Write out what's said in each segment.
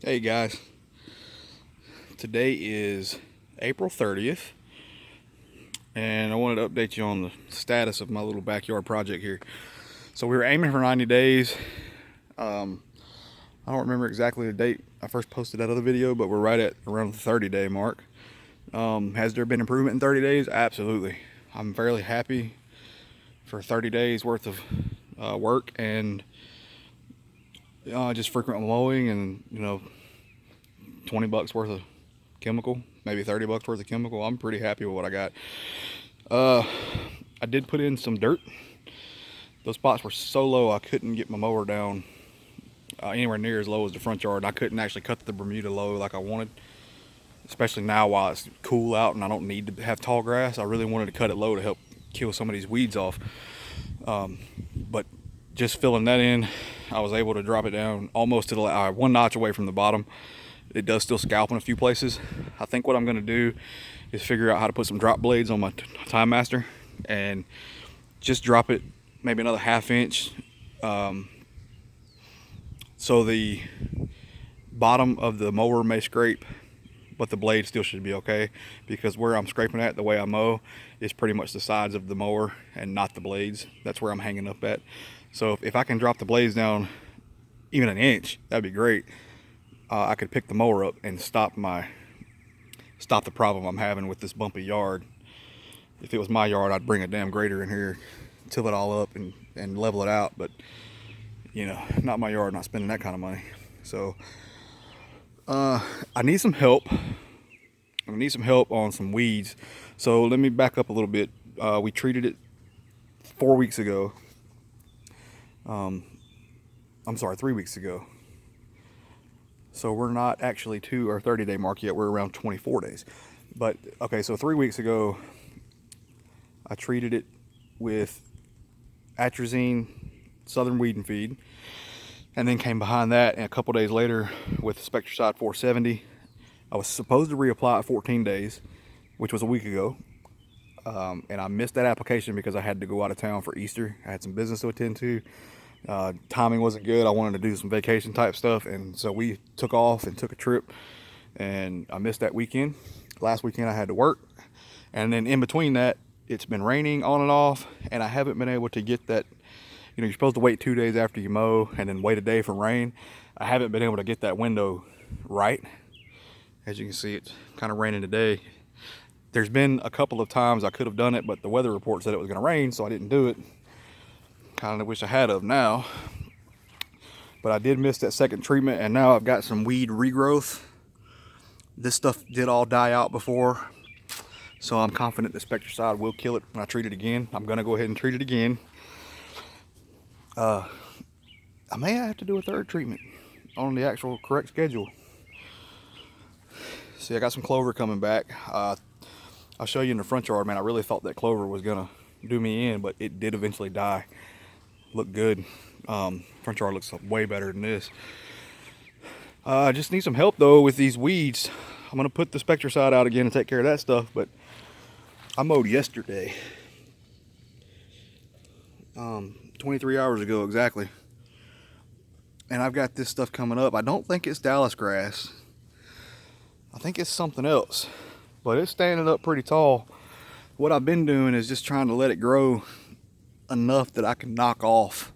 Hey guys, today is April 30th, and I wanted to update you on the status of my little backyard project here. So we were aiming for 90 days. I don't remember exactly the date I first posted that other video, but we're right at around the 30-day mark. Has there been improvement in 30 days? Absolutely. I'm fairly happy for 30 days worth of work and just frequent mowing and 20 bucks worth of chemical, maybe 30 bucks worth of chemical. I'm pretty happy with what I got. I did put in some dirt. Those spots were so low I couldn't get my mower down anywhere near as low as the front yard. I couldn't actually cut the Bermuda low like I wanted, especially now while it's cool out and I don't need to have tall grass. I really wanted to cut it low to help kill some of these weeds off. But just filling that in, I was able to drop it down almost to the one notch away from the bottom. It does still scalp in a few places. I think what I'm going to do is figure out how to put some drop blades on my Time Master and just drop it maybe another ½ inch, so the bottom of the mower may scrape, but the blade still should be okay, because where I'm scraping at, the way I mow, is pretty much the sides of the mower and not the blades. That's where I'm hanging up at. So if I can drop the blades down even an inch, that'd be great. I could pick the mower up and stop the problem I'm having with this bumpy yard. If it was my yard, I'd bring a damn grader in here, till it all up and level it out, but not my yard, not spending that kind of money. So I need some help. I need some help on some weeds. So let me back up a little bit. We treated it 4 weeks ago. I'm sorry, 3 weeks ago. So we're not actually to our 30-day mark yet. We're around 24 days. But okay, so 3 weeks ago, I treated it with atrazine, Southern Weed and Feed, and then came behind that, and a couple days later with Spectracide 470. I was supposed to reapply at 14 days, which was a week ago, and I missed that application because I had to go out of town for Easter. I had some business to attend to. Timing wasn't good. I wanted to do some vacation type stuff, and so we took off and took a trip, and I missed that weekend. Last weekend I had to work, and then in between that, it's been raining on and off, and I haven't been able to get that. You're supposed to wait 2 days after you mow and then wait a day for rain. I haven't been able to get that window right. As you can see, it's kind of raining today. There's been a couple of times I could have done it, but the weather report said it was going to rain, so I didn't do it. Kind of wish I had of now. But I did miss that second treatment, and now I've got some weed regrowth. This stuff did all die out before, so I'm confident the Spectracide will kill it when I treat it again. I'm going to go ahead and treat it again. I may have to do a third treatment on the actual correct schedule. See, I got some clover coming back. I'll show you in the front yard, man. I really thought that clover was gonna do me in, but it did eventually die. Looked good. Front yard looks way better than this. I just need some help though with these weeds. I'm gonna put the Spectracide out again and take care of that stuff, but I mowed yesterday. 23 hours ago exactly. And I've got this stuff coming up. I don't think it's Dallas grass. I think it's something else, but it's standing up pretty tall. What I've been doing is just trying to let it grow enough that I can knock off,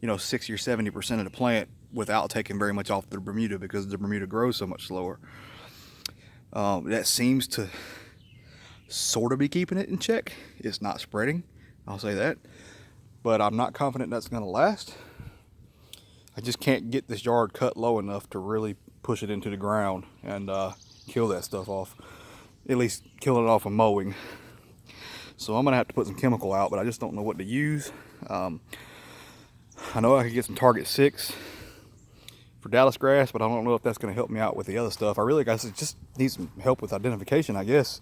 60 or 70% of the plant without taking very much off the Bermuda, because the Bermuda grows so much slower. That seems to sort of be keeping it in check. It's not spreading, I'll say that, but I'm not confident that's going to last. I just can't get this yard cut low enough to really push it into the ground and kill that stuff off. At least kill it off of mowing. So I'm gonna have to put some chemical out, but I just don't know what to use. I know I could get some Target 6 for Dallas grass, but I don't know if that's gonna help me out with the other stuff. I really guys just need some help with identification, I guess.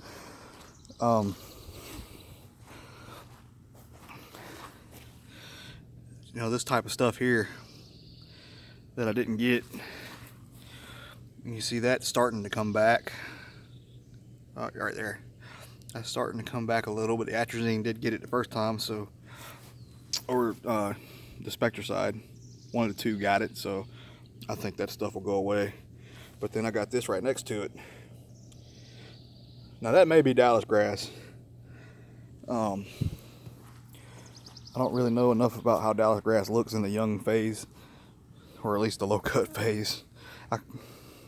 This type of stuff here that I didn't get. You see that starting to come back. Right there. That's starting to come back a little, but the atrazine did get it the first time, so, or the Spectracide, one of the two got it, so I think that stuff will go away. but then I got this right next to it. Now that may be Dallas grass. I don't really know enough about how Dallas grass looks in the young phase, or at least the low cut phase,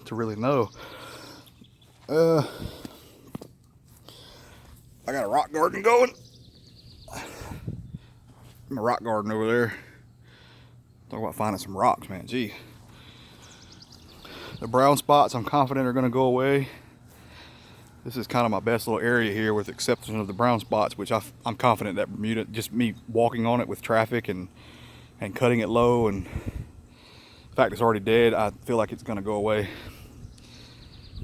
to really know. I got a rock garden going. My rock garden over there. Talk about finding some rocks, man. Gee. The brown spots I'm confident are going to go away. This is kind of my best little area here, with the exception of the brown spots, which I'm confident that Bermuda, just me walking on it with traffic and cutting it low, and the fact it's already dead, I feel like it's going to go away.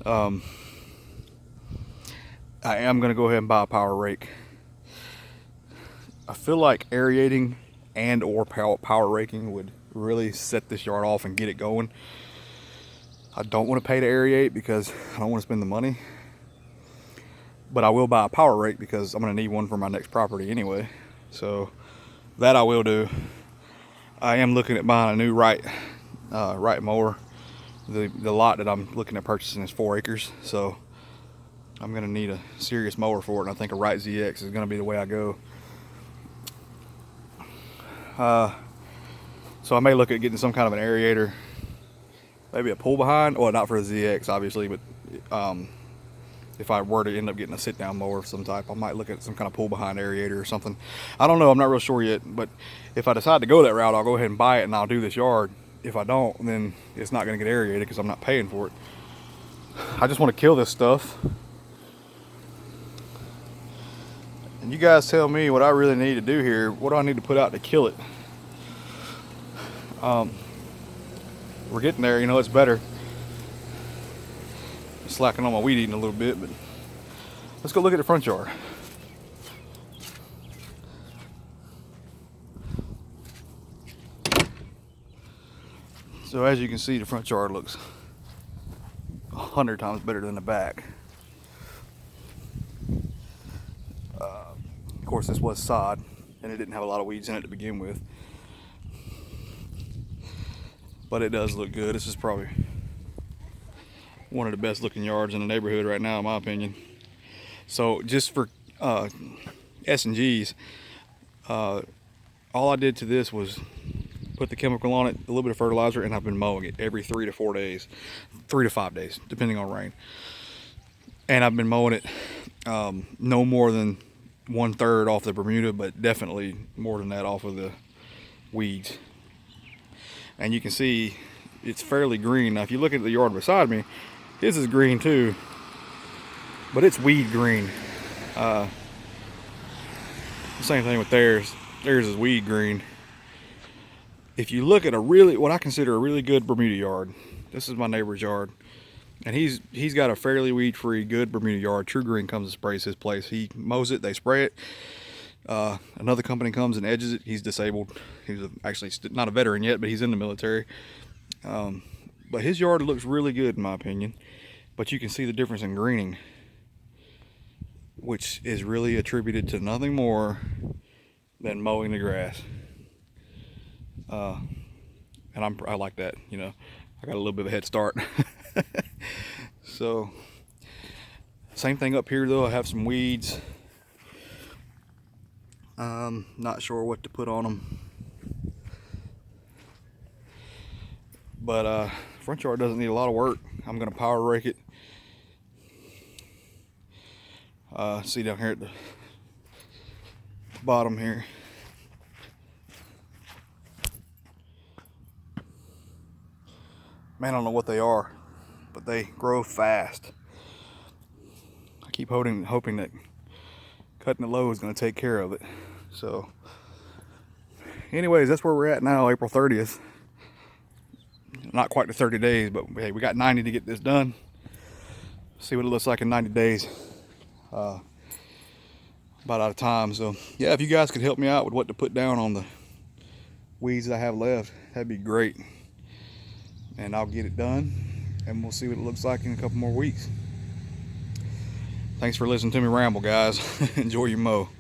I am going to go ahead and buy a power rake. I feel like aerating and or power raking would really set this yard off and get it going. I don't want to pay to aerate because I don't want to spend the money. But I will buy a power rake because I'm going to need one for my next property anyway. So that I will do. I am looking at buying a new right mower. The lot that I'm looking at purchasing is 4 acres. So I'm going to need a serious mower for it. And I think a Right ZX is going to be the way I go. So I may look at getting some kind of an aerator. Maybe a pull behind. Well, not for a ZX obviously, but if I were to end up getting a sit-down mower of some type, I might look at some kind of pull-behind aerator or something. I don't know. I'm not real sure yet. But if I decide to go that route, I'll go ahead and buy it and I'll do this yard. If I don't, then it's not going to get aerated because I'm not paying for it. I just want to kill this stuff. And you guys tell me what I really need to do here. What do I need to put out to kill it? We're getting there. You know, it's better. Slacking on my weed eating a little bit, but let's go look at the front yard. So as you can see, the front yard looks 100 times better than the back. Of course, this was sod and it didn't have a lot of weeds in it to begin with, but it does look good. This is probably one of the best looking yards in the neighborhood right now, in my opinion. So just for S&Gs, all I did to this was put the chemical on it, a little bit of fertilizer, and I've been mowing it every 3 to 4 days, 3 to 5 days, depending on rain. And I've been mowing it no more than 1/3 off the Bermuda, but definitely more than that off of the weeds. And you can see it's fairly green. Now if you look at the yard beside me, this is green too, but it's weed green. Same thing with theirs. Theirs is weed green. If you look at what I consider a really good Bermuda yard, this is my neighbor's yard, and he's got a fairly weed-free, good Bermuda yard. True Green comes and sprays his place. He mows it, they spray it. Another company comes and edges it. He's disabled. He's actually not a veteran yet, but he's in the military. But his yard looks really good in my opinion. But you can see the difference in greening, which is really attributed to nothing more than mowing the grass. And I like that, you know. I got a little bit of a head start. So same thing up here though. I have some weeds. Not sure what to put on them, but front yard doesn't need a lot of work. I'm gonna power rake it. See down here at the bottom here, man, I don't know what they are, but they grow fast. I keep hoping that cutting the low is going to take care of it. So anyways, that's where we're at now, April 30th. Not quite the 30 days, but hey, we got 90 to get this done. See what it looks like in 90 days. About out of time. So yeah, if you guys could help me out with what to put down on the weeds that I have left, that'd be great. And I'll get it done, and we'll see what it looks like in a couple more weeks. Thanks for listening to me ramble, guys. Enjoy your mow.